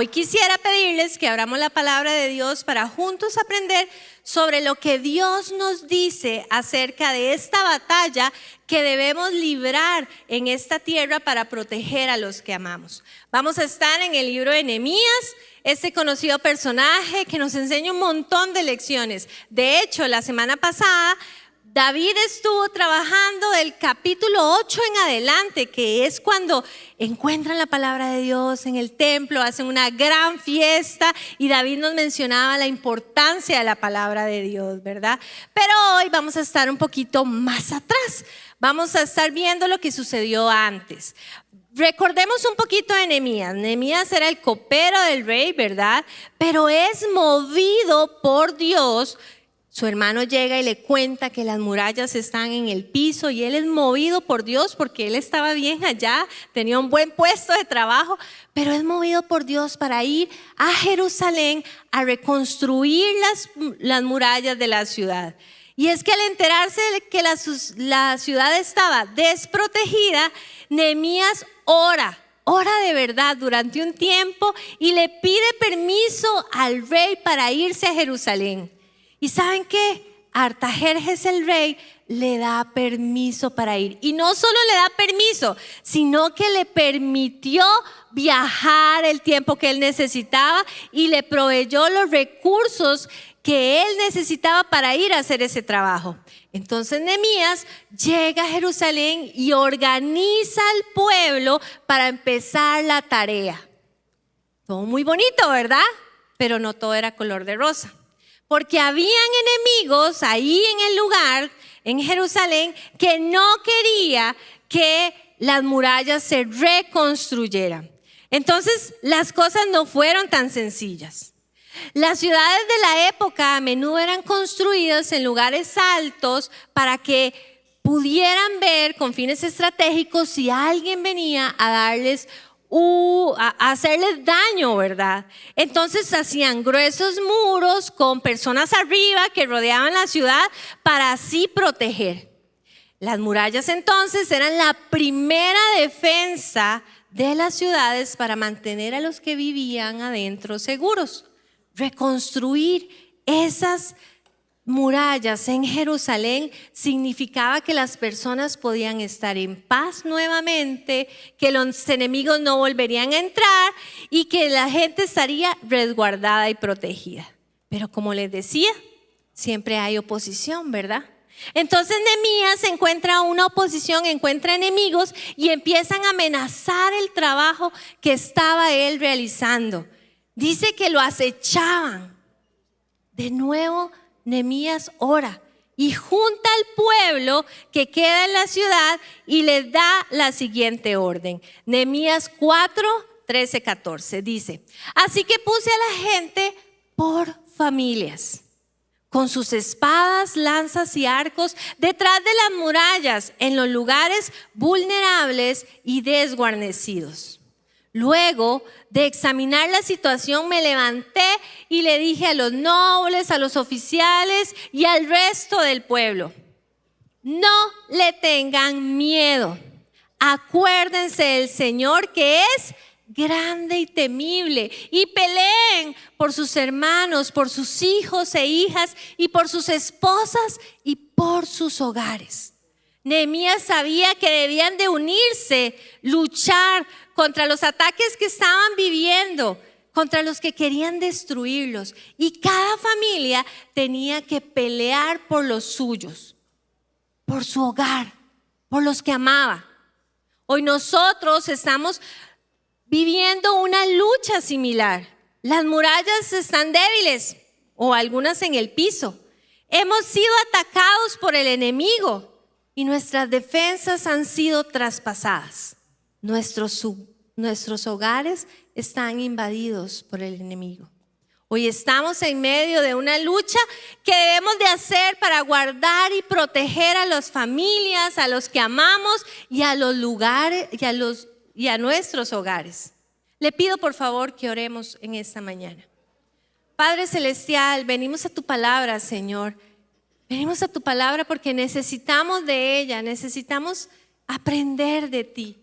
Hoy quisiera pedirles que abramos la palabra de Dios para juntos aprender sobre lo que Dios nos dice acerca de esta batalla que debemos librar en esta tierra para proteger a los que amamos. Vamos a estar en el libro de Nehemías, este conocido personaje que nos enseña un montón de lecciones. De hecho, la semana pasada David estuvo trabajando del capítulo 8 en adelante, que es cuando encuentran la palabra de Dios en el templo, hacen una gran fiesta y David nos mencionaba la importancia de la palabra de Dios, ¿verdad? Pero hoy vamos a estar un poquito más atrás, vamos a estar viendo lo que sucedió antes. Recordemos un poquito de Nehemías. Nehemías era el copero del rey, ¿verdad? Pero es movido por Dios. Su hermano llega y le cuenta que las murallas están en el piso y él es movido por Dios porque él estaba bien allá, tenía un buen puesto de trabajo, pero es movido por Dios para ir a Jerusalén a reconstruir las murallas de la ciudad. Y es que al enterarse de que la ciudad estaba desprotegida, Nehemías ora de verdad durante un tiempo y le pide permiso al rey para irse a Jerusalén. ¿Y saben qué? Artajerjes el rey le da permiso para ir. Y no solo le da permiso, sino que le permitió viajar el tiempo que él necesitaba y le proveyó los recursos que él necesitaba para ir a hacer ese trabajo. Entonces Nehemías llega a Jerusalén y organiza al pueblo para empezar la tarea. Todo muy bonito, ¿verdad? Pero no todo era color de rosa. Porque habían enemigos ahí en el lugar, en Jerusalén, que no quería que las murallas se reconstruyeran. Entonces, las cosas no fueron tan sencillas. Las ciudades de la época a menudo eran construidas en lugares altos para que pudieran ver con fines estratégicos si alguien venía a darles a hacerles daño, ¿verdad? Entonces hacían gruesos muros con personas arriba que rodeaban la ciudad para así proteger. Las murallas entonces eran la primera defensa de las ciudades para mantener a los que vivían adentro seguros. Reconstruir esas murallas en Jerusalén significaba que las personas podían estar en paz nuevamente, que los enemigos no volverían a entrar y que la gente estaría resguardada y protegida. Pero como les decía, siempre hay oposición, ¿verdad? Entonces Nehemías encuentra una oposición, encuentra enemigos y empiezan a amenazar el trabajo que estaba él realizando. Dice que lo acechaban. De nuevo Nehemías ora y junta al pueblo que queda en la ciudad y les da la siguiente orden. Nehemías 4, 13, 14 dice: así que puse a la gente por familias, con sus espadas, lanzas y arcos, detrás de las murallas, en los lugares vulnerables y desguarnecidos. Luego de examinar la situación me levanté y le dije a los nobles, a los oficiales y al resto del pueblo: no le tengan miedo. Acuérdense del Señor, que es grande y temible, y peleen por sus hermanos, por sus hijos e hijas y por sus esposas y por sus hogares. Nehemías sabía que debían de unirse, luchar contra los ataques que estaban viviendo, contra los que querían destruirlos. Y cada familia tenía que pelear por los suyos, por su hogar, por los que amaba. Hoy nosotros estamos viviendo una lucha similar. Las murallas están débiles o algunas en el piso. Hemos sido atacados por el enemigo y nuestras defensas han sido traspasadas. Nuestros hogares están invadidos por el enemigo. Hoy estamos en medio de una lucha que debemos de hacer para guardar y proteger a las familias, a los que amamos y a los lugares y a nuestros hogares. Le pido por favor que oremos en esta mañana. Padre Celestial, venimos a tu palabra, Señor. Venimos a tu palabra porque necesitamos de ella, necesitamos aprender de ti.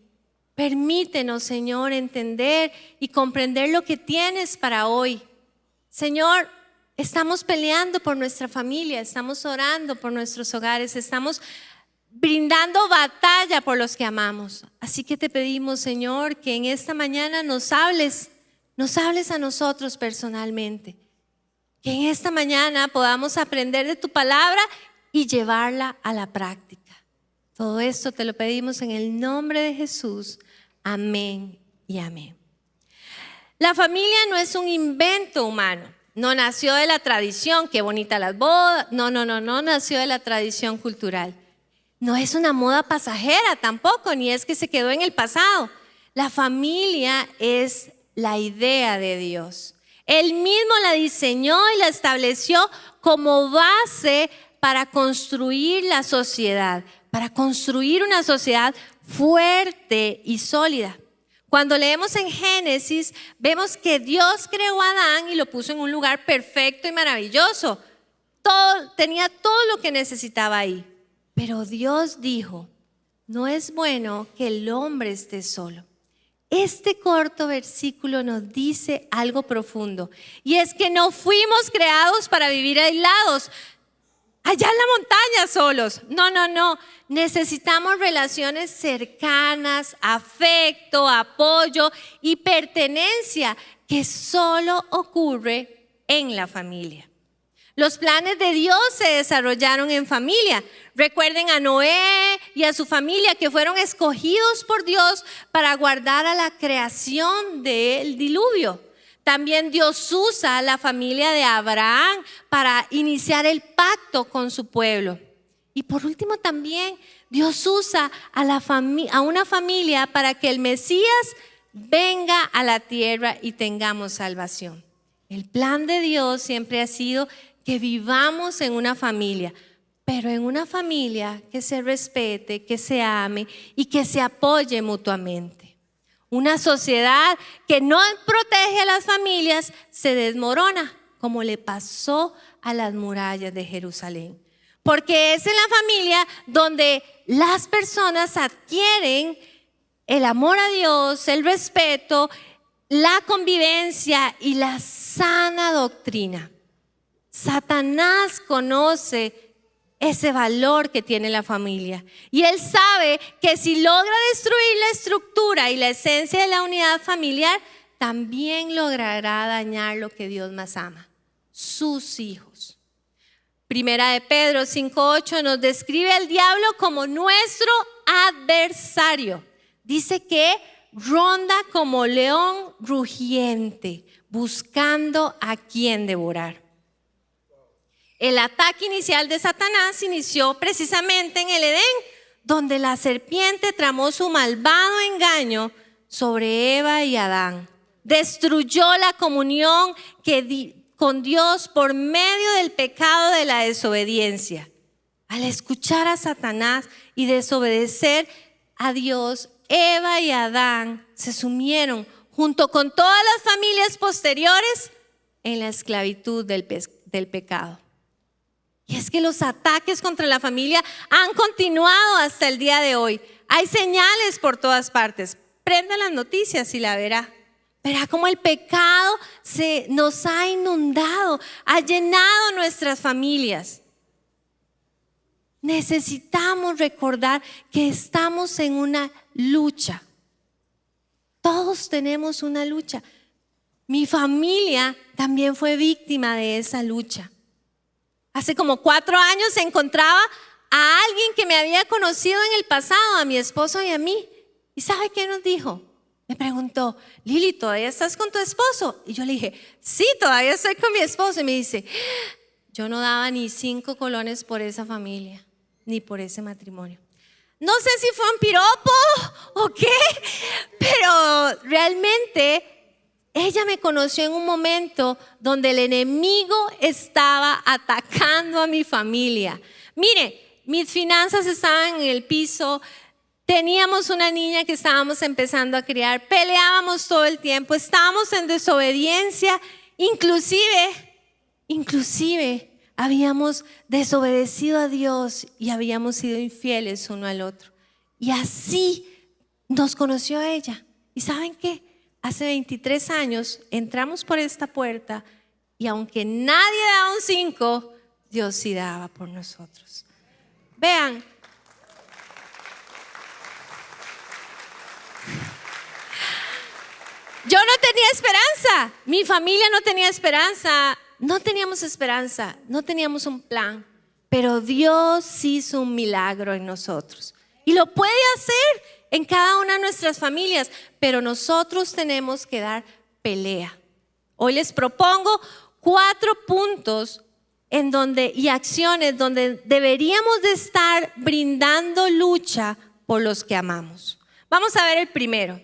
Permítenos, Señor, entender y comprender lo que tienes para hoy. Señor, estamos peleando por nuestra familia, estamos orando por nuestros hogares, estamos brindando batalla por los que amamos. Así que te pedimos, Señor, que en esta mañana nos hables a nosotros personalmente. Que en esta mañana podamos aprender de tu palabra y llevarla a la práctica. Todo esto te lo pedimos en el nombre de Jesús. Amén y amén. La familia no es un invento humano. No nació de la tradición, qué bonita las bodas. No nació de la tradición cultural. No es una moda pasajera tampoco, ni es que se quedó en el pasado. La familia es la idea de Dios. Él mismo la diseñó y la estableció como base para construir la sociedad, para construir una sociedad fuerte y sólida. Cuando leemos en Génesis, vemos que Dios creó a Adán y lo puso en un lugar perfecto y maravilloso. Tenía todo lo que necesitaba ahí. Pero Dios dijo, no es bueno que el hombre esté solo. Este corto versículo nos dice algo profundo, y es que no fuimos creados para vivir aislados, allá en la montaña solos. No. Necesitamos relaciones cercanas, afecto, apoyo y pertenencia que solo ocurre en la familia. Los planes de Dios se desarrollaron en familia. Recuerden a Noé y a su familia que fueron escogidos por Dios para guardar a la creación del diluvio. También Dios usa a la familia de Abraham para iniciar el pacto con su pueblo. Y por último también Dios usa a una familia para que el Mesías venga a la tierra y tengamos salvación. El plan de Dios siempre ha sido que vivamos en una familia, pero en una familia que se respete, que se ame y que se apoye mutuamente. Una sociedad que no protege a las familias se desmorona, como le pasó a las murallas de Jerusalén. Porque es en la familia donde las personas adquieren el amor a Dios, el respeto, la convivencia y la sana doctrina. Satanás conoce ese valor que tiene la familia y él sabe que si logra destruir la estructura y la esencia de la unidad familiar, también logrará dañar lo que Dios más ama, sus hijos. Primera de Pedro 5:8 nos describe al diablo como nuestro adversario. Dice que ronda como león rugiente, buscando a quien devorar. El ataque inicial de Satanás inició precisamente en el Edén, donde la serpiente tramó su malvado engaño sobre Eva y Adán. Destruyó la comunión con Dios por medio del pecado de la desobediencia. Al escuchar a Satanás y desobedecer a Dios, Eva y Adán se sumieron junto con todas las familias posteriores en la esclavitud del pecado. Y es que los ataques contra la familia han continuado hasta el día de hoy. Hay señales por todas partes. Prenda las noticias y la verá. Verá cómo el pecado nos ha inundado, ha llenado nuestras familias. Necesitamos recordar que estamos en una lucha. Todos tenemos una lucha. Mi familia también fue víctima de esa lucha. Hace como 4 años encontraba a alguien que me había conocido en el pasado, a mi esposo y a mí. ¿Y sabe qué nos dijo? Me preguntó, Lili, ¿todavía estás con tu esposo? Y yo le dije, sí, todavía estoy con mi esposo. Y me dice, yo no daba ni 5 colones por esa familia, ni por ese matrimonio. No sé si fue un piropo o qué, pero realmente ella me conoció en un momento donde el enemigo estaba atacando a mi familia. Mire, mis finanzas estaban en el piso, teníamos una niña que estábamos empezando a criar, peleábamos todo el tiempo, estábamos en desobediencia, inclusive habíamos desobedecido a Dios y habíamos sido infieles uno al otro. Y así nos conoció a ella. ¿Y saben qué? Hace 23 años entramos por esta puerta y aunque nadie daba un 5, Dios sí daba por nosotros. Vean, yo no tenía esperanza, mi familia no tenía esperanza, no teníamos esperanza, no teníamos un plan, pero Dios hizo un milagro en nosotros y lo puede hacer en cada una de nuestras familias, pero nosotros tenemos que dar pelea. Hoy les propongo 4 puntos y acciones donde deberíamos de estar brindando lucha por los que amamos. Vamos a ver el primero.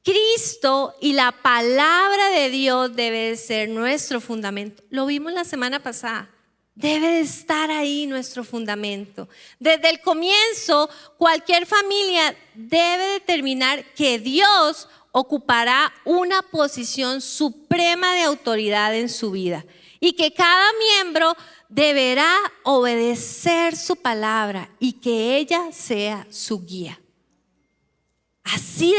Cristo y la palabra de Dios debe de ser nuestro fundamento. Lo vimos la semana pasada. Debe de estar ahí nuestro fundamento. Desde el comienzo, cualquier familia debe determinar que Dios ocupará una posición suprema de autoridad en su vida y que cada miembro deberá obedecer su palabra y que ella sea su guía. Así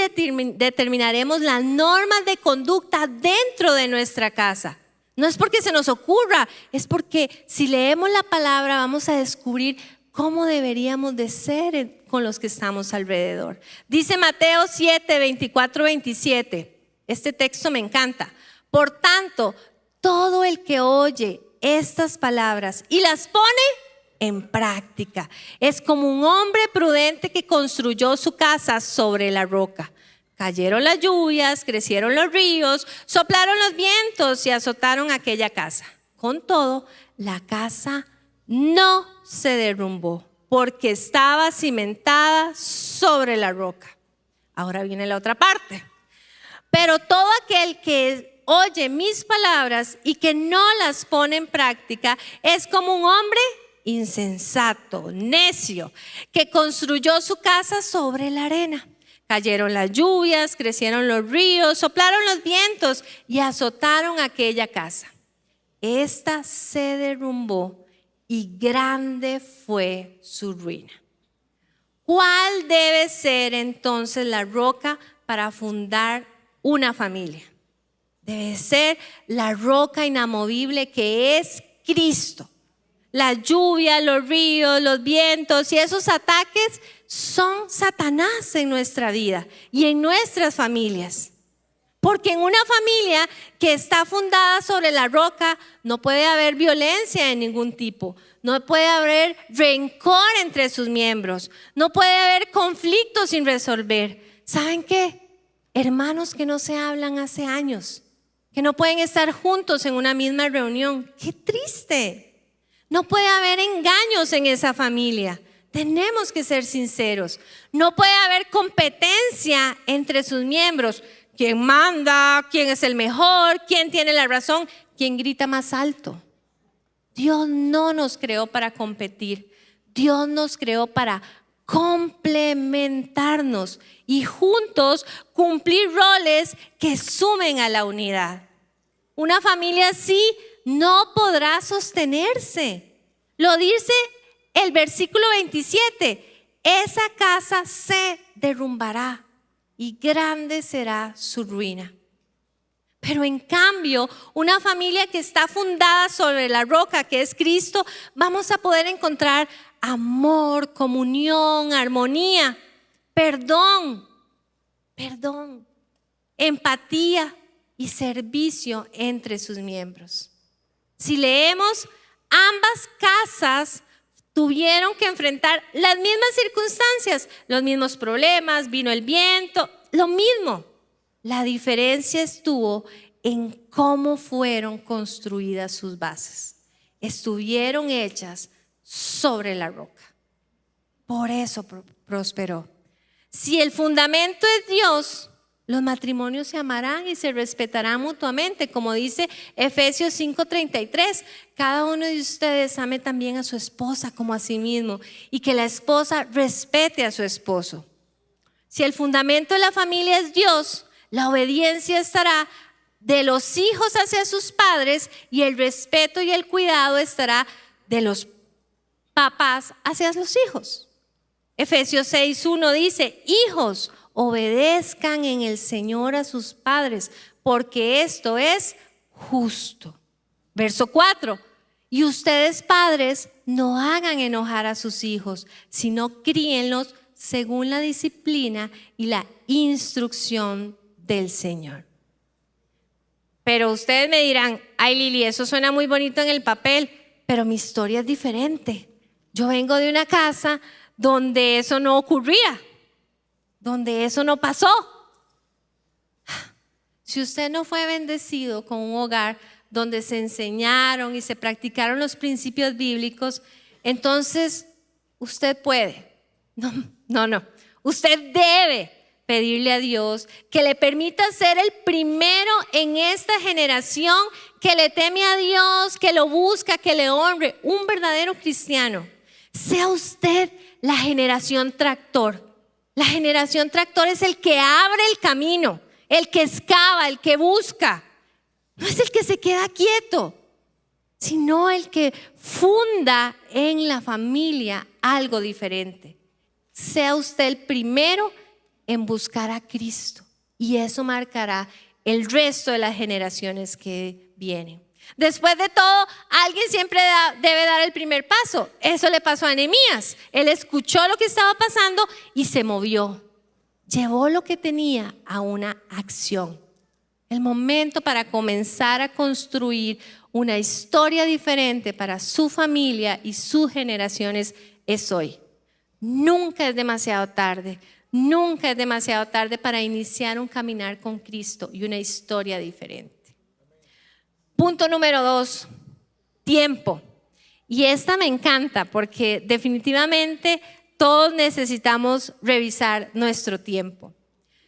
determinaremos las normas de conducta dentro de nuestra casa. No es porque se nos ocurra, es porque si leemos la palabra vamos a descubrir cómo deberíamos de ser con los que estamos alrededor. Dice Mateo 7, 24, 27. Este texto me encanta. Por tanto, todo el que oye estas palabras y las pone en práctica es como un hombre prudente que construyó su casa sobre la roca. Cayeron las lluvias, crecieron los ríos, soplaron los vientos y azotaron aquella casa. Con todo, la casa no se derrumbó porque estaba cimentada sobre la roca. Ahora viene la otra parte. Pero todo aquel que oye mis palabras y que no las pone en práctica es como un hombre insensato, necio, que construyó su casa sobre la arena. Cayeron las lluvias, crecieron los ríos, soplaron los vientos y azotaron aquella casa. Esta se derrumbó y grande fue su ruina. ¿Cuál debe ser entonces la roca para fundar una familia? Debe ser la roca inamovible que es Cristo. La lluvia, los ríos, los vientos y esos ataques son Satanás en nuestra vida y en nuestras familias. Porque en una familia que está fundada sobre la roca no puede haber violencia de ningún tipo, no puede haber rencor entre sus miembros, no puede haber conflictos sin resolver. ¿Saben qué? Hermanos que no se hablan hace años, que no pueden estar juntos en una misma reunión. ¡Qué triste! No puede haber engaños en esa familia. Tenemos que ser sinceros. No puede haber competencia entre sus miembros. ¿Quién manda? ¿Quién es el mejor? ¿Quién tiene la razón? ¿Quién grita más alto? Dios no nos creó para competir. Dios nos creó para complementarnos y juntos cumplir roles que sumen a la unidad. Una familia así no podrá sostenerse. Lo dice el versículo 27. Esa casa se derrumbará y grande será su ruina. Pero en cambio, una familia que está fundada sobre la roca que es Cristo, vamos a poder encontrar amor, comunión, armonía, perdón, empatía y servicio entre sus miembros. Si leemos, ambas casas tuvieron que enfrentar las mismas circunstancias, los mismos problemas, vino el viento, lo mismo. La diferencia estuvo en cómo fueron construidas sus bases. Estuvieron hechas sobre la roca. Por eso prosperó. Si el fundamento es Dios, los matrimonios se amarán y se respetarán mutuamente, como dice Efesios 5:33. Cada uno de ustedes ame también a su esposa como a sí mismo y que la esposa respete a su esposo. Si el fundamento de la familia es Dios, la obediencia estará de los hijos hacia sus padres y el respeto y el cuidado estará de los papás hacia los hijos. Efesios 6:1 dice: hijos, obedezcan en el Señor a sus padres, porque esto es justo. Verso 4: y ustedes, padres, no hagan enojar a sus hijos, sino críenlos según la disciplina y la instrucción del Señor. Pero ustedes me dirán: ay, Lili, eso suena muy bonito en el papel, pero mi historia es diferente. Yo vengo de una casa donde eso no ocurría, donde eso no pasó. Si usted no fue bendecido con un hogar donde se enseñaron y se practicaron los principios bíblicos, entonces usted puede, no, usted debe pedirle a Dios que le permita ser el primero en esta generación que le teme a Dios, que lo busca, que le honre, un verdadero cristiano. Sea usted la generación tractor. La generación tractor es el que abre el camino, el que excava, el que busca. No es el que se queda quieto, sino el que funda en la familia algo diferente. Sea usted el primero en buscar a Cristo, y eso marcará el resto de las generaciones que vienen. Después de todo, alguien siempre debe dar el primer paso. Eso le pasó a Nehemías. Él escuchó lo que estaba pasando y se movió. Llevó lo que tenía a una acción. El momento para comenzar a construir una historia diferente para su familia y sus generaciones es hoy. Nunca es demasiado tarde. Nunca es demasiado tarde para iniciar un caminar con Cristo y una historia diferente. Punto número 2, tiempo. Y esta me encanta porque definitivamente todos necesitamos revisar nuestro tiempo.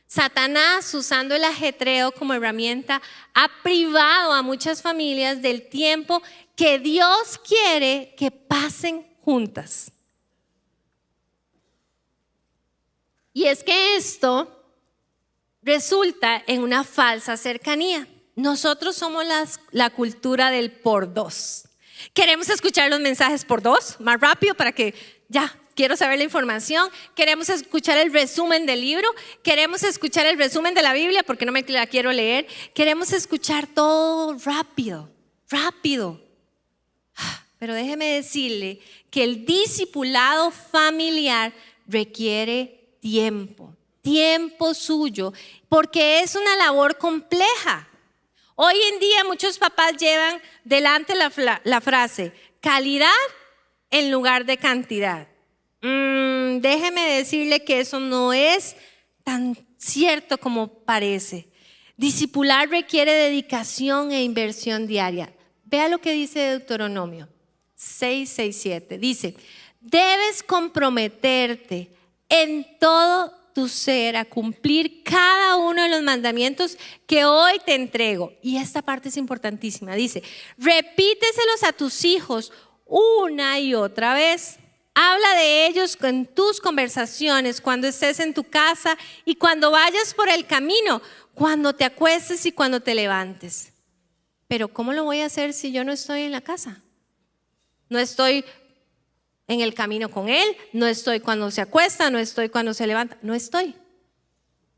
Satanás, usando el ajetreo como herramienta, ha privado a muchas familias del tiempo que Dios quiere que pasen juntas. Y es que esto resulta en una falsa cercanía. Nosotros somos la cultura del por dos. Queremos escuchar los mensajes por dos, más rápido para que ya quiero saber la información. Queremos escuchar el resumen del libro. Queremos escuchar el resumen de la Biblia porque no me la quiero leer. Queremos escuchar todo rápido. Pero déjeme decirle que el discipulado familiar requiere tiempo suyo, porque es una labor compleja. Hoy en día muchos papás llevan delante la frase calidad en lugar de cantidad. Déjeme decirle que eso no es tan cierto como parece. Discipular requiere dedicación e inversión diaria. Vea lo que dice Deuteronomio 6:7. Dice: debes comprometerte en todo tu ser a cumplir cada uno de los mandamientos que hoy te entrego. Y esta parte es importantísima. Dice: repíteselos a tus hijos una y otra vez. Habla de ellos en tus conversaciones, cuando estés en tu casa y cuando vayas por el camino, cuando te acuestes y cuando te levantes. Pero ¿cómo lo voy a hacer si yo no estoy en la casa? No estoy en el camino con él, no estoy cuando se acuesta, no estoy cuando se levanta, no estoy.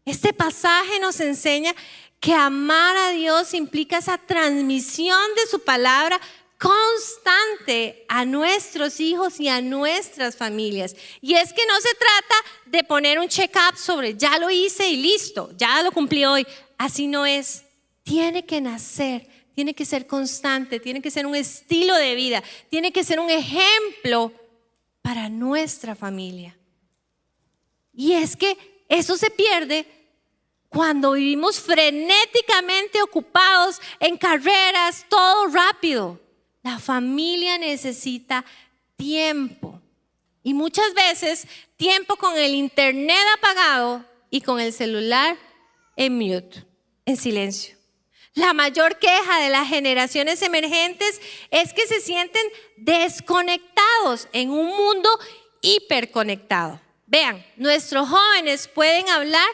Este pasaje nos enseña que amar a Dios implica esa transmisión de su palabra constante a nuestros hijos y a nuestras familias. Y es que no se trata de poner un check-up sobre ya lo hice y listo, ya lo cumplí hoy. Así no es. Tiene que nacer, tiene que ser constante, tiene que ser un estilo de vida, tiene que ser un ejemplo para nuestra familia. Y es que eso se pierde cuando vivimos frenéticamente ocupados en carreras, todo rápido. La familia necesita tiempo, y muchas veces tiempo con el internet apagado y con el celular en mute, en silencio. La mayor queja de las generaciones emergentes es que se sienten desconectados en un mundo hiperconectado. Vean, nuestros jóvenes pueden hablar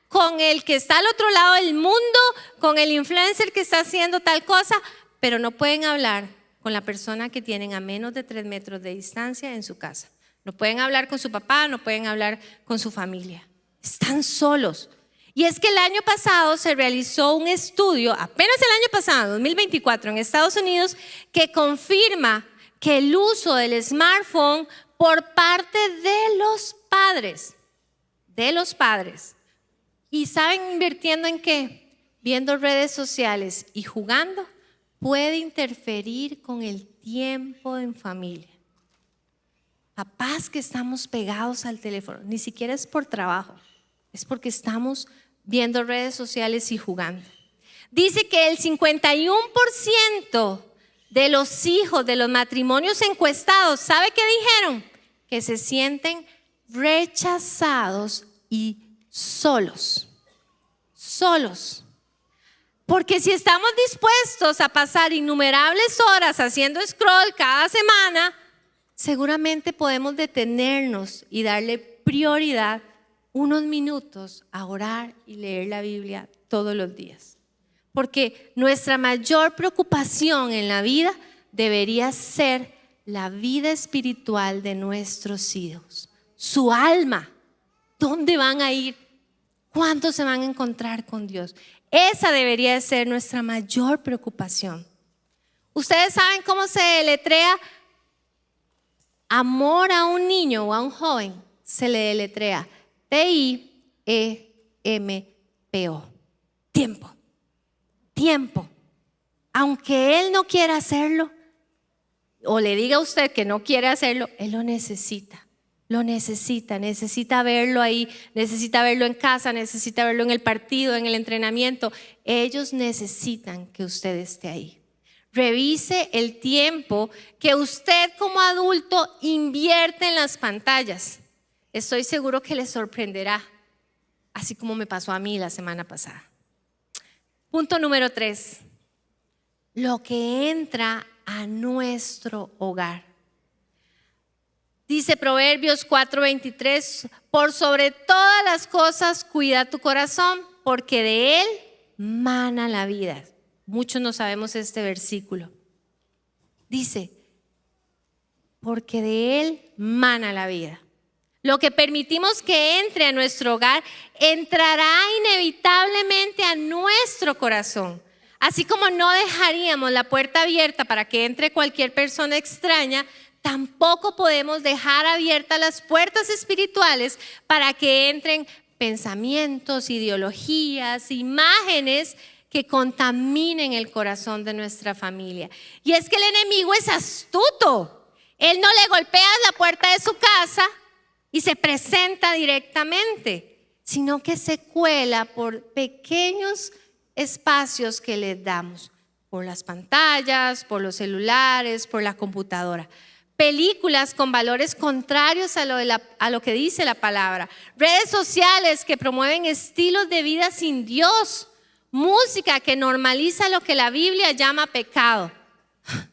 con el que está al otro lado del mundo, con el influencer que está haciendo tal cosa, pero no pueden hablar con la persona que tienen a menos de 3 metros de distancia en su casa. No pueden hablar con su papá, no pueden hablar con su familia. Están solos. Y es que el año pasado se realizó un estudio, apenas el año pasado, 2024, en Estados Unidos, que confirma que el uso del smartphone por parte de los padres, ¿y saben invirtiendo en qué? Viendo redes sociales y jugando, puede interferir con el tiempo en familia. Papás que estamos pegados al teléfono, ni siquiera es por trabajo, es porque estamos viendo redes sociales y jugando. Dice que el 51% de los hijos de los matrimonios encuestados, ¿sabe qué dijeron? Que se sienten rechazados y solos. Porque si estamos dispuestos a pasar innumerables horas haciendo scroll cada semana, seguramente podemos detenernos y darle prioridad unos minutos a orar y leer la Biblia todos los días. Porque nuestra mayor preocupación en la vida debería ser la vida espiritual de nuestros hijos. Su alma, ¿dónde van a ir? ¿Cuánto se van a encontrar con Dios? Esa debería ser nuestra mayor preocupación. ¿Ustedes saben cómo se deletrea amor a un niño o a un joven? Se le deletrea T-I-E-M-P-O. Tiempo. Aunque él no quiera hacerlo, o le diga a usted que no quiere hacerlo, él lo necesita verlo ahí, necesita verlo en casa, necesita verlo en el partido, en el entrenamiento. Ellos necesitan que usted esté ahí. Revise el tiempo que usted como adulto invierte en las pantallas. Estoy seguro que le sorprenderá, así como me pasó a mí la semana pasada. Punto número 3. Lo que entra a nuestro hogar. Dice Proverbios 4:23, por sobre todas las cosas cuida tu corazón, porque de él mana la vida. Muchos no sabemos este versículo. Dice, porque de él mana la vida. Lo que permitimos que entre a nuestro hogar entrará inevitablemente a nuestro corazón. Así como no dejaríamos la puerta abierta para que entre cualquier persona extraña, tampoco podemos dejar abiertas las puertas espirituales para que entren pensamientos, ideologías, imágenes que contaminen el corazón de nuestra familia. Y es que el enemigo es astuto. Él no le golpea la puerta de su casa y se presenta directamente, sino que se cuela por pequeños espacios que le damos, por las pantallas, por los celulares, por la computadora. Películas con valores contrarios a lo que dice la palabra, redes sociales que promueven estilos de vida sin Dios, música que normaliza lo que la Biblia llama pecado.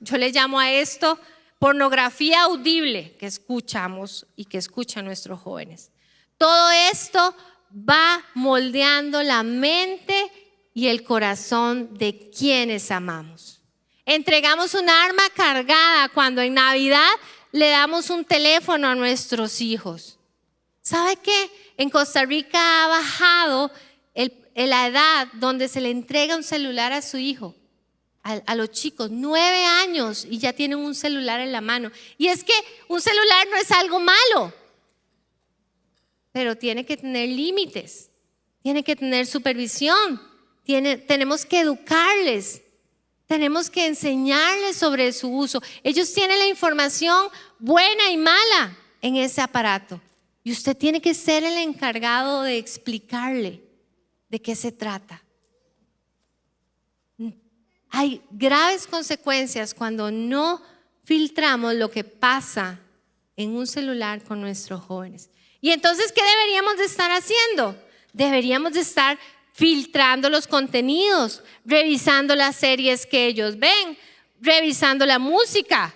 Yo le llamo a esto pornografía audible que escuchamos y que escuchan nuestros jóvenes. Todo esto va moldeando la mente y el corazón de quienes amamos. Entregamos un arma cargada cuando en Navidad le damos un teléfono a nuestros hijos. ¿Sabe qué? En Costa Rica ha bajado la edad donde se le entrega un celular a su hijo, a los chicos, 9 años y ya tienen un celular en la mano. Y es que un celular no es algo malo, pero tiene que tener límites, tiene que tener supervisión, tenemos que educarles. Tenemos que enseñarles sobre su uso. Ellos tienen la información buena y mala en ese aparato. Y usted tiene que ser el encargado de explicarle de qué se trata. Hay graves consecuencias cuando no filtramos lo que pasa en un celular con nuestros jóvenes. Y entonces, ¿qué deberíamos de estar haciendo? Deberíamos de estar filtrando los contenidos, revisando las series que ellos ven, revisando la música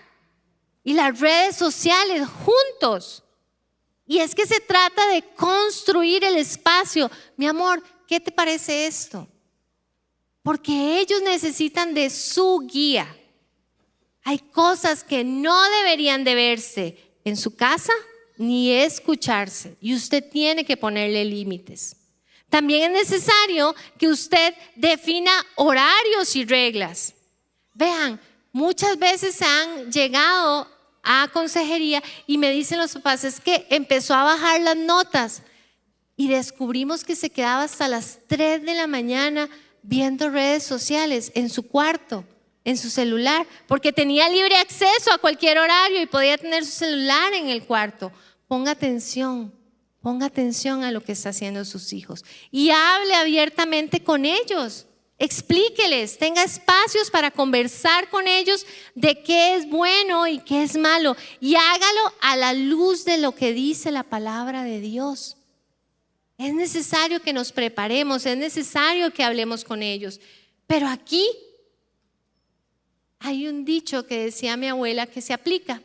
y las redes sociales juntos. Y es que se trata de construir el espacio. Mi amor, ¿qué te parece esto? Porque ellos necesitan de su guía. Hay cosas que no deberían de verse en su casa ni escucharse. Y usted tiene que ponerle límites. También es necesario que usted defina horarios y reglas. Vean, muchas veces han llegado a consejería y me dicen los papás, es que empezó a bajar las notas y descubrimos que se quedaba hasta las 3 de la mañana viendo redes sociales en su cuarto, en su celular, porque tenía libre acceso a cualquier horario y podía tener su celular en el cuarto. Ponga atención a lo que está haciendo sus hijos y hable abiertamente con ellos. Explíqueles, tenga espacios para conversar con ellos de qué es bueno y qué es malo, y hágalo a la luz de lo que dice la palabra de Dios. Es necesario que nos preparemos, es necesario que hablemos con ellos. Pero aquí hay un dicho que decía mi abuela que se aplica,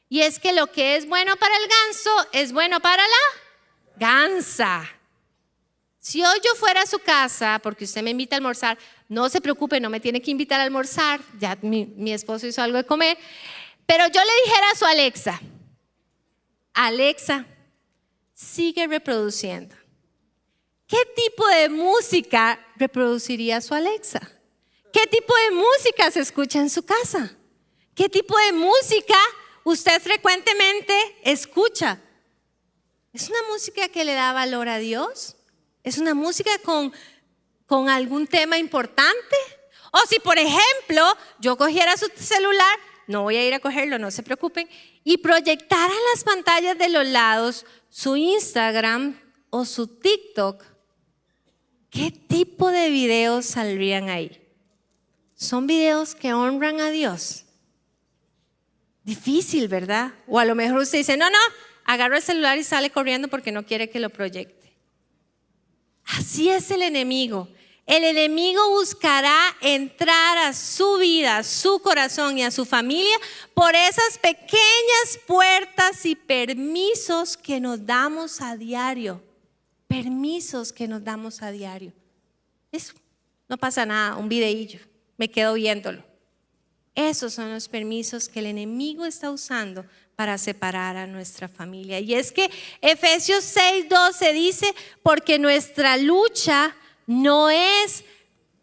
y es que lo que es bueno para el ganso es bueno para la gansa. Si hoy yo fuera a su casa, porque usted me invita a almorzar, no se preocupe, no me tiene que invitar a almorzar, ya mi esposo hizo algo de comer, pero yo le dijera a su Alexa, Alexa, sigue reproduciendo. ¿Qué tipo de música reproduciría su Alexa? ¿Qué tipo de música se escucha en su casa? ¿Qué tipo de música usted frecuentemente escucha? ¿Es una música que le da valor a Dios? ¿Es una música con algún tema importante? O si, por ejemplo, yo cogiera su celular, no voy a ir a cogerlo, no se preocupen, y proyectara en las pantallas de los lados su Instagram o su TikTok, ¿qué tipo de videos saldrían ahí? ¿Son videos que honran a Dios? Difícil, ¿verdad? O a lo mejor usted dice, no, agarra el celular y sale corriendo porque no quiere que lo proyecte. Así es el enemigo. El enemigo buscará entrar a su vida, a su corazón y a su familia por esas pequeñas puertas y permisos que nos damos a diario. Permisos que nos damos a diario. Eso, no pasa nada, un videillo, me quedo viéndolo. Esos son los permisos que el enemigo está usando para separar a nuestra familia. Y es que Efesios 6:12 dice, porque nuestra lucha no es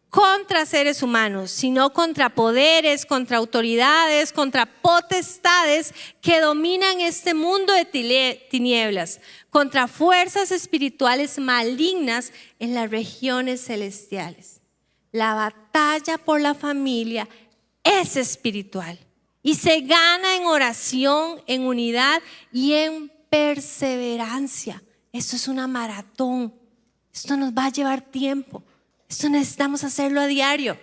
contra seres humanos, sino contra poderes, contra autoridades, contra potestades que dominan este mundo de tinieblas, contra fuerzas espirituales malignas en las regiones celestiales. La batalla por la familia es espiritual y se gana en oración, en unidad y en perseverancia. Esto es una maratón. Esto nos va a llevar tiempo. Esto necesitamos hacerlo a diario.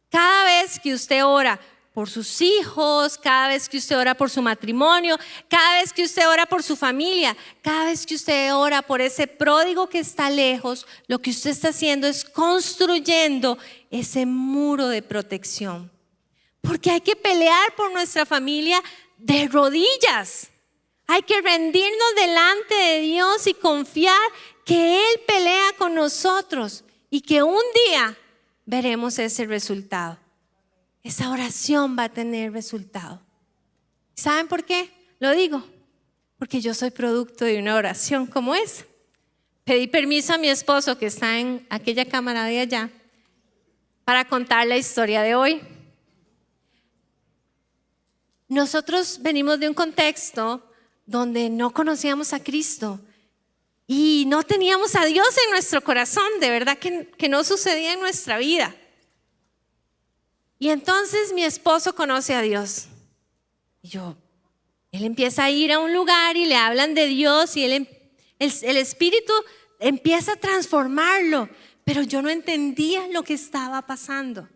Cada vez que usted ora por sus hijos, cada vez que usted ora por su matrimonio, cada vez que usted ora por su familia, cada vez que usted ora por ese pródigo que está lejos, lo que usted está haciendo es construyendo ese muro de protección. Porque hay que pelear por nuestra familia de rodillas. Hay que rendirnos delante de Dios y confiar que Él pelea con nosotros y que un día veremos ese resultado. Esa oración va a tener resultado. ¿Saben por qué? Lo digo, porque yo soy producto de una oración como esa. Pedí permiso a mi esposo, que está en aquella cámara de allá, para contar la historia de hoy. Nosotros venimos de un contexto donde no conocíamos a Cristo y no teníamos a Dios en nuestro corazón. De verdad que no sucedía en nuestra vida. Y entonces mi esposo conoce a Dios. Y él empieza a ir a un lugar y le hablan de Dios y el Espíritu empieza a transformarlo. Pero yo no entendía lo que estaba pasando.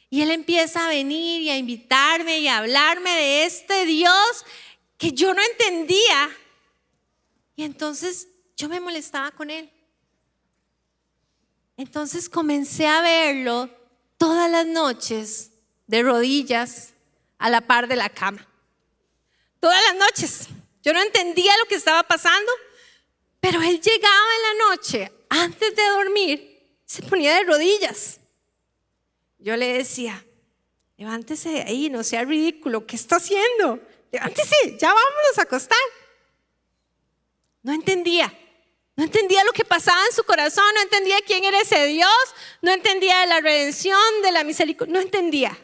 Y él empieza a venir y a invitarme y a hablarme de este Dios que yo no entendía. Y entonces yo me molestaba con él. Entonces comencé a verlo todas las noches de rodillas a la par de la cama. Todas las noches. Yo no entendía lo que estaba pasando, pero él llegaba en la noche, antes de dormir, se ponía de rodillas. Yo le decía, levántese de ahí, no sea ridículo, ¿qué está haciendo? Levántese, ya vámonos a acostar. No entendía. No entendía lo que pasaba en su corazón, no entendía quién era ese Dios, no entendía de la redención, de la misericordia, no entendía.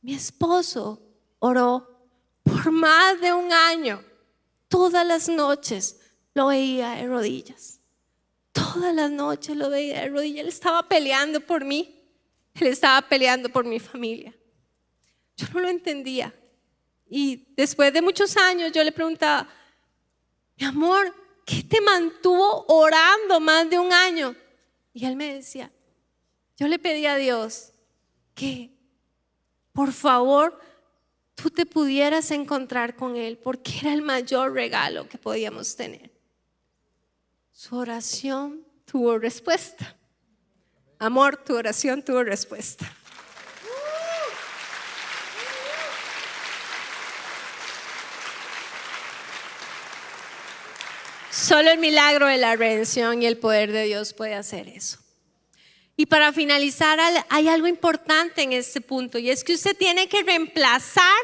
Mi esposo oró por más de un año. Todas las noches lo veía de rodillas. Todas las noches lo veía de rodillas. Él estaba peleando por mí. Él estaba peleando por mi familia. Yo no lo entendía. Y después de muchos años yo le preguntaba, mi amor, ¿qué te mantuvo orando más de un año? Y él me decía, yo le pedí a Dios que por favor tú te pudieras encontrar con Él, porque era el mayor regalo que podíamos tener. Su oración tuvo respuesta. Amor, tu oración tuvo respuesta. Solo el milagro de la redención y el poder de Dios puede hacer eso. Y para finalizar, hay algo importante en este punto, y es que usted tiene que reemplazar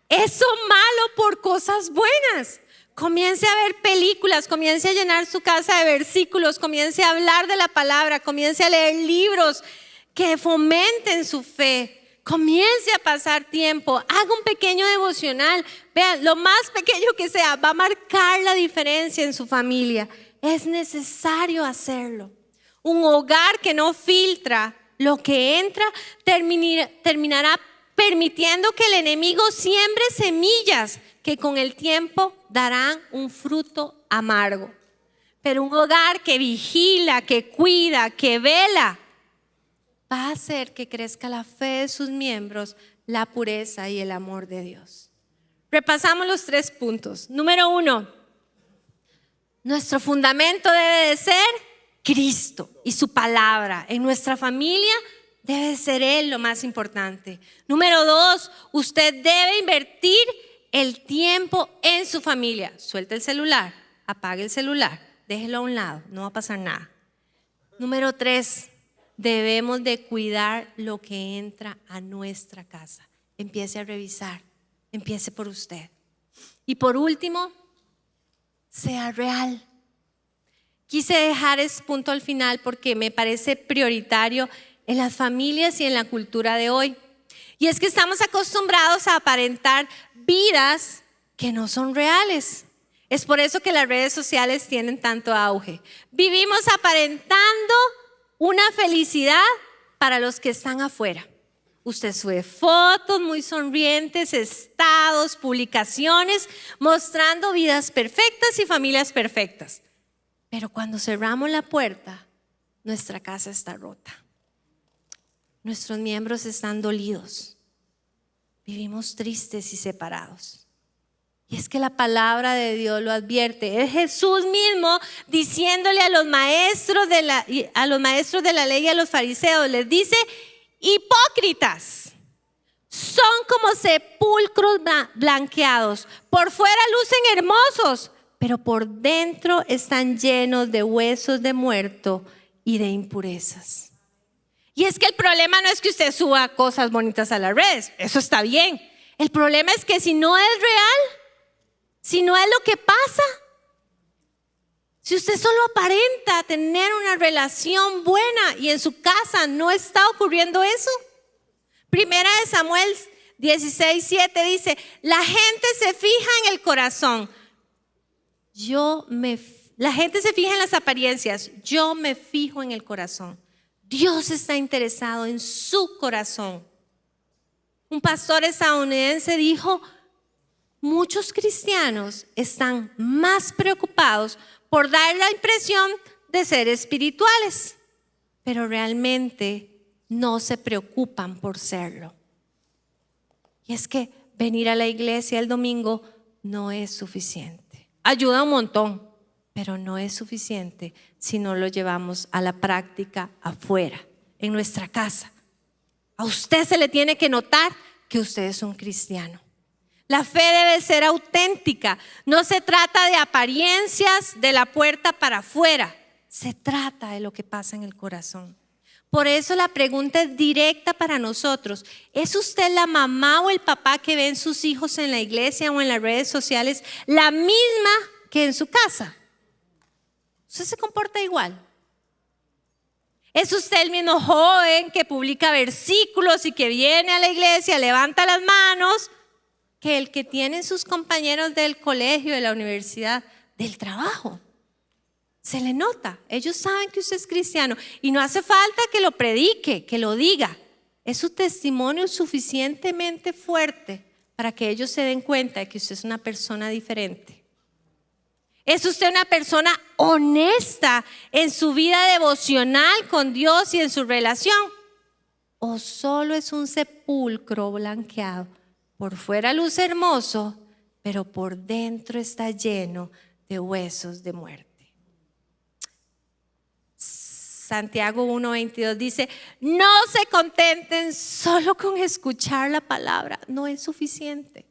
eso malo por cosas buenas. Comience a ver películas, comience a llenar su casa de versículos, comience a hablar de la palabra, comience a leer libros que fomenten su fe. Comience a pasar tiempo, haga un pequeño devocional. Vean, lo más pequeño que sea, va a marcar la diferencia en su familia. Es necesario hacerlo. Un hogar que no filtra lo que entra terminará permitiendo que el enemigo siembre semillas que con el tiempo darán un fruto amargo. Pero un hogar que vigila, que cuida, que vela, va a hacer que crezca la fe de sus miembros, la pureza y el amor de Dios. Repasamos los 3 puntos. Número 1, nuestro fundamento debe de ser Cristo y su palabra. En nuestra familia debe ser Él lo más importante. Número 2, usted debe invertir el tiempo en su familia. Suelte el celular, apague el celular, déjelo a un lado, no va a pasar nada. Número 3, debemos de cuidar lo que entra a nuestra casa. Empiece a revisar, empiece por usted. Y por último, sea real. Quise dejar ese punto al final porque me parece prioritario en las familias y en la cultura de hoy. Y es que estamos acostumbrados a aparentar vidas que no son reales. Es por eso que las redes sociales tienen tanto auge. Vivimos aparentando una felicidad para los que están afuera. Usted sube fotos muy sonrientes, estados, publicaciones, mostrando vidas perfectas y familias perfectas. Pero cuando cerramos la puerta, nuestra casa está rota. Nuestros miembros están dolidos. Vivimos tristes y separados. Y es que la palabra de Dios lo advierte. Es Jesús mismo diciéndole a los maestros de la ley y a los fariseos, les dice: hipócritas, son como sepulcros blanqueados. Por fuera lucen hermosos, pero por dentro están llenos de huesos de muerto y de impurezas. Y es que el problema no es que usted suba cosas bonitas a las redes, eso está bien. El problema es que si no es real, si no es lo que pasa, si usted solo aparenta tener una relación buena y en su casa no está ocurriendo eso. Primera de Samuel 16:7 dice: la gente se fija en el corazón. La gente se fija en las apariencias, yo me fijo en el corazón. Dios está interesado en su corazón. Un pastor estadounidense dijo: muchos cristianos están más preocupados por dar la impresión de ser espirituales, pero realmente no se preocupan por serlo. Y es que venir a la iglesia el domingo no es suficiente. Ayuda un montón, pero no es suficiente si no lo llevamos a la práctica afuera, en nuestra casa. A usted se le tiene que notar que usted es un cristiano. La fe debe ser auténtica. No se trata de apariencias de la puerta para afuera. Se trata de lo que pasa en el corazón. Por eso la pregunta es directa para nosotros. ¿Es usted la mamá o el papá que ven sus hijos en la iglesia o en las redes sociales la misma que en su casa. Usted se comporta igual. ¿Es usted el mismo joven que publica versículos y que viene a la iglesia, levanta las manos, que el que tienen sus compañeros del colegio, de la universidad, del trabajo? Se le nota. Ellos saben que usted es cristiano y no hace falta que lo predique, que lo diga. Es su testimonio suficientemente fuerte para que ellos se den cuenta de que usted es una persona diferente. ¿Es usted una persona honesta en su vida devocional con Dios y en su relación? ¿O solo es un sepulcro blanqueado? Por fuera luce hermoso, pero por dentro está lleno de huesos de muerte. Santiago 1:22 dice: no se contenten solo con escuchar la palabra, no es suficiente,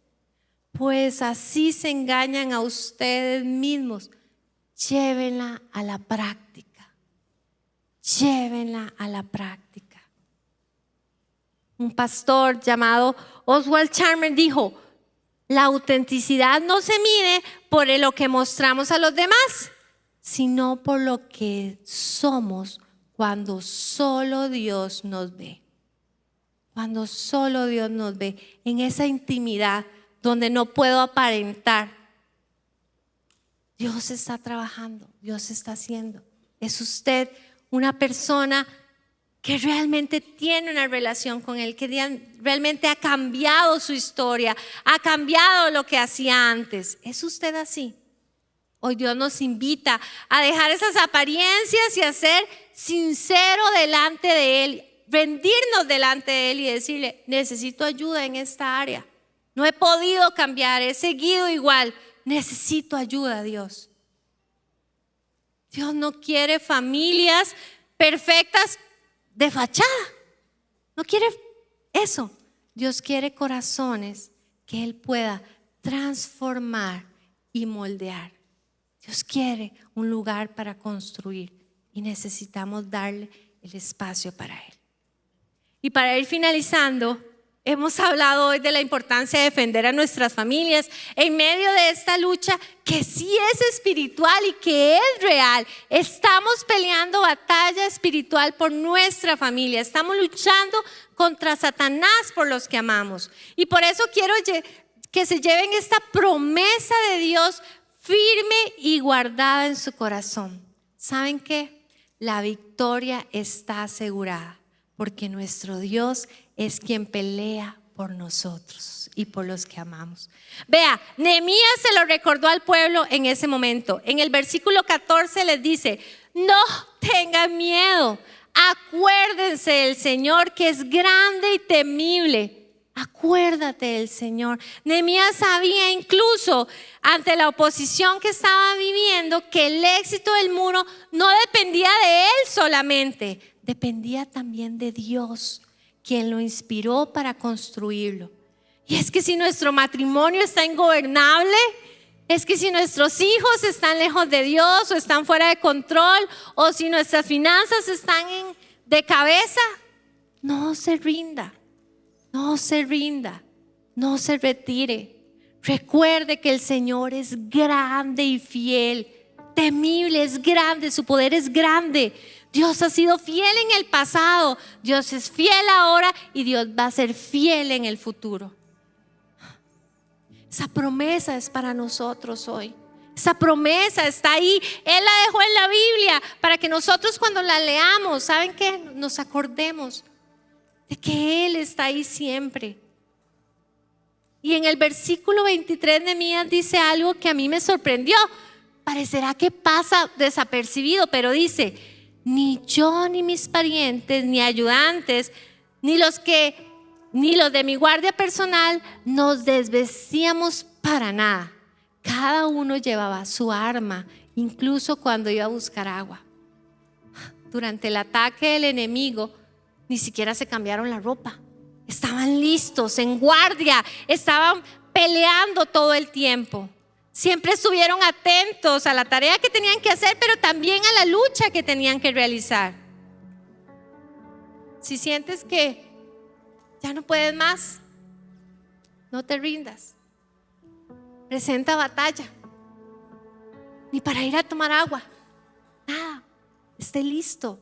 pues así se engañan a ustedes mismos. Llévenla a la práctica, llévenla a la práctica. Un pastor llamado Oswald Chambers dijo: la autenticidad no se mide por lo que mostramos a los demás, sino por lo que somos cuando solo Dios nos ve. Cuando solo Dios nos ve, en esa intimidad donde no puedo aparentar. Dios está trabajando, Dios está haciendo. ¿Es usted una persona que realmente tiene una relación con Él, que realmente ha cambiado su historia, ha cambiado lo que hacía antes? ¿Es usted así? Hoy Dios nos invita a dejar esas apariencias y a ser sincero delante de Él, rendirnos delante de Él y decirle: necesito ayuda en esta área. No he podido cambiar, he seguido igual. Necesito ayuda, Dios. Dios no quiere familias perfectas de fachada. No quiere eso. Dios quiere corazones que Él pueda transformar y moldear. Dios quiere un lugar para construir y necesitamos darle el espacio para Él. Y para ir finalizando, hemos hablado hoy de la importancia de defender a nuestras familias en medio de esta lucha que sí es espiritual y que es real. Estamos peleando batalla espiritual por nuestra familia. Estamos luchando contra Satanás por los que amamos. Y por eso quiero que se lleven esta promesa de Dios firme y guardada en su corazón. ¿Saben qué? La victoria está asegurada, porque nuestro Dios es quien pelea por nosotros y por los que amamos. Vea, Nehemías se lo recordó al pueblo en ese momento. En el versículo 14 les dice: no tengan miedo, acuérdense del Señor, que es grande y temible. Acuérdate del Señor. Nehemías sabía incluso ante la oposición que estaba viviendo que el éxito del muro no dependía de él solamente, dependía también de Dios, quien lo inspiró para construirlo. Y es que si nuestro matrimonio está ingobernable, es que si nuestros hijos están lejos de Dios o están fuera de control, o si nuestras finanzas están de cabeza, no se rinda. No se rinda, no se retire. Recuerde que el Señor es grande y fiel, temible, es grande, su poder es grande. Dios ha sido fiel en el pasado, Dios es fiel ahora y Dios va a ser fiel en el futuro. Esa promesa es para nosotros hoy. Esa promesa está ahí, Él la dejó en la Biblia para que nosotros cuando la leamos, ¿saben qué? Nos acordemos de que Él está ahí siempre. Y en el versículo 23 Nehemías dice algo que a mí me sorprendió. Parecerá que pasa desapercibido, pero dice: ni yo, ni mis parientes, ni ayudantes, ni los de mi guardia personal nos desvestíamos para nada. Cada uno llevaba su arma, incluso cuando iba a buscar agua. Durante el ataque del enemigo, ni siquiera se cambiaron la ropa. Estaban listos, en guardia, estaban peleando todo el tiempo. Siempre estuvieron atentos a la tarea que tenían que hacer, pero también a la lucha que tenían que realizar. Si sientes que ya no puedes más, no te rindas. Presenta batalla. ni para ir a tomar agua. Nada, esté listo.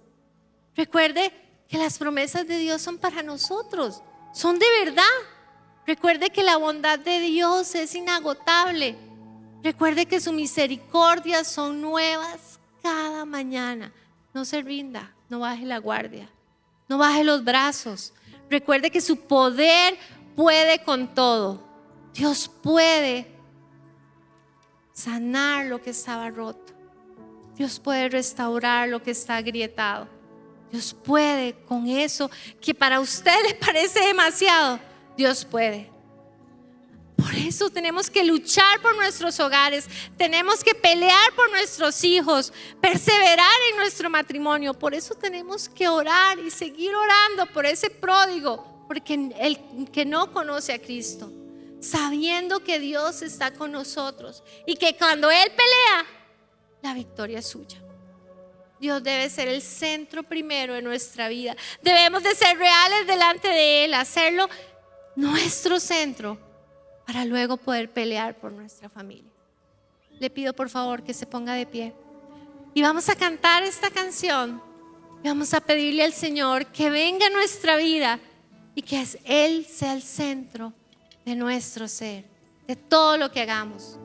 Recuerde que las promesas de Dios son para nosotros, son de verdad. Recuerde que la bondad de Dios es inagotable. Recuerde que sus misericordias son nuevas cada mañana. No se rinda, no baje la guardia, no baje los brazos. Recuerde que su poder puede con todo. Dios puede sanar lo que estaba roto. Dios puede restaurar lo que está agrietado. Dios puede con eso que para usted le parece demasiado. Dios puede. Por eso tenemos que luchar por nuestros hogares, tenemos que pelear por nuestros hijos, perseverar en nuestro matrimonio. Por eso tenemos que orar y seguir orando por ese pródigo, porque el que no conoce a Cristo, sabiendo que Dios está con nosotros y que cuando Él pelea, la victoria es suya. Dios debe ser el centro primero de nuestra vida. Debemos de ser reales delante de Él, hacerlo nuestro centro, para luego poder pelear por nuestra familia. Le pido por favor que se ponga de pie y vamos a cantar esta canción y vamos a pedirle al Señor que venga a nuestra vida y que Él sea el centro de nuestro ser, de todo lo que hagamos.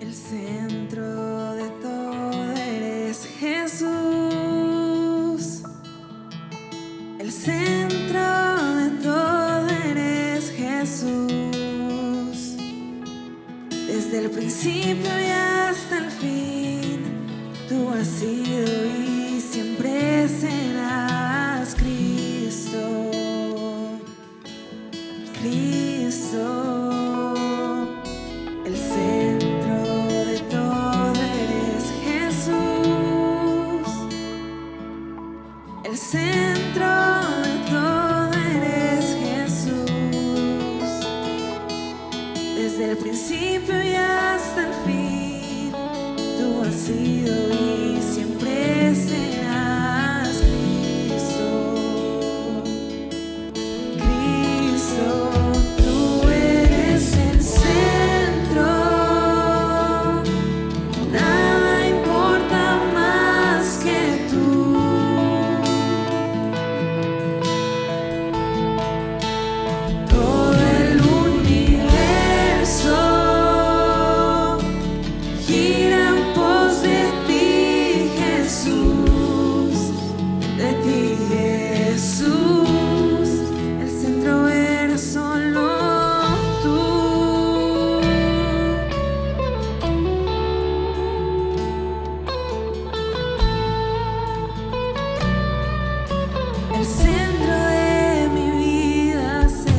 El centro de todo eres Jesús. El centro de todo eres Jesús. Desde el principio y hasta el fin, tú has sido y siempre serás Cristo. Cristo. El centro de todo eres Jesús. El centro de todo eres Jesús. Desde el principio y hasta el fin, tú has sido y siempre serás Cristo. Cristo, tú eres el centro. Nada importa más que tú. Todo el universo gira en pos de ti, Jesús. De ti, Jesús. El centro eres solo tú. El centro de mi vida sé,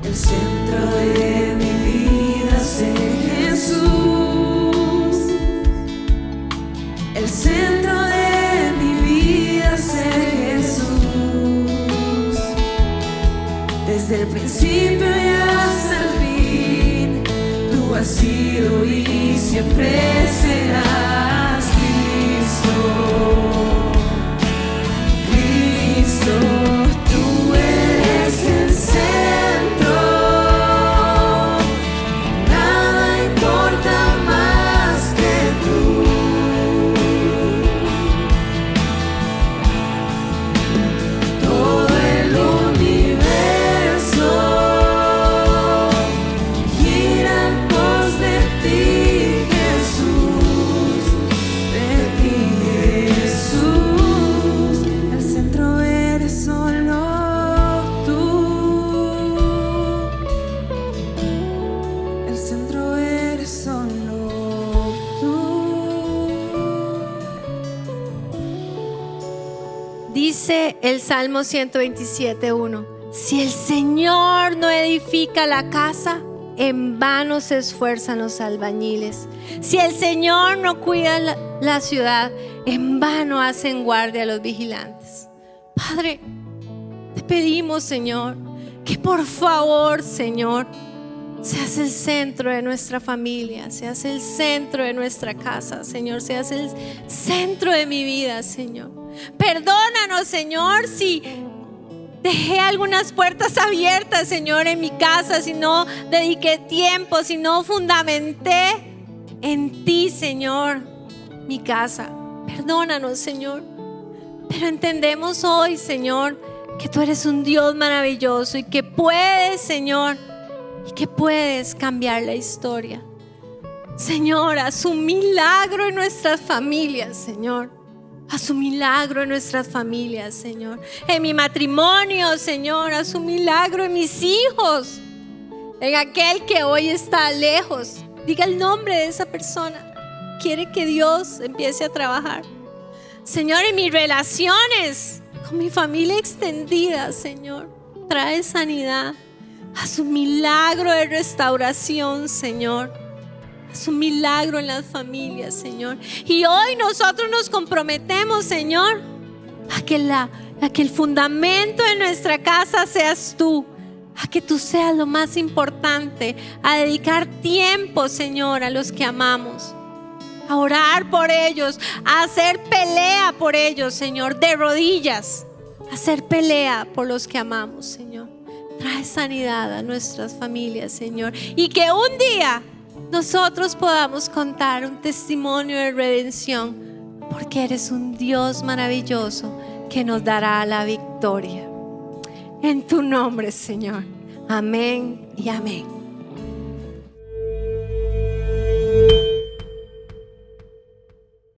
el centro de mi vida sé, Jesús. El centro de mi vida sé, Jesús. Desde el principio y hasta el fin, tú has sido y siempre serás Cristo. Cristo, tú eres el centro. Nada importa más que tú. Todo el universo gira en pos de ti, Jesús. De ti, Jesús. El centro eres solo tú. El centro eres solo tú. Dice el Salmo 127:1: si el Señor no edifica la casa, en vano se esfuerzan los albañiles. Si el Señor no cuida la ciudad, en vano hacen guardia los vigilantes. Padre, te pedimos, Señor, que por favor, Señor, seas el centro de nuestra familia, seas el centro de nuestra casa, Señor, seas el centro de mi vida, Señor. Perdónanos, Señor, si Dejé algunas puertas abiertas, Señor, en mi casa, si no dediqué tiempo, si no fundamenté en ti, Señor, mi casa. Perdónanos, Señor. Pero entendemos hoy, Señor, que tú eres un Dios maravilloso y que puedes, Señor, y que puedes cambiar la historia. Señor, haz un milagro en nuestras familias, Señor. Haz un milagro en nuestras familias, Señor. En mi matrimonio, Señor, haz un milagro en mis hijos. En aquel que hoy está lejos. Diga el nombre de esa persona. Quiere que Dios empiece a trabajar. Señor, en mis relaciones con mi familia extendida, Señor, trae sanidad. Haz un milagro de restauración, Señor. Haz un milagro en las familias, Señor. Y hoy nosotros nos comprometemos, Señor, a que el fundamento de nuestra casa seas tú. A que tú seas lo más importante. A dedicar tiempo, Señor, a los que amamos. A orar por ellos. A hacer pelea por ellos, Señor, de rodillas. A hacer pelea por los que amamos, Señor. Trae sanidad a nuestras familias, Señor. Y que un día nosotros podamos contar un testimonio de redención, porque eres un Dios maravilloso que nos dará la victoria. En tu nombre, Señor. Amén y amén.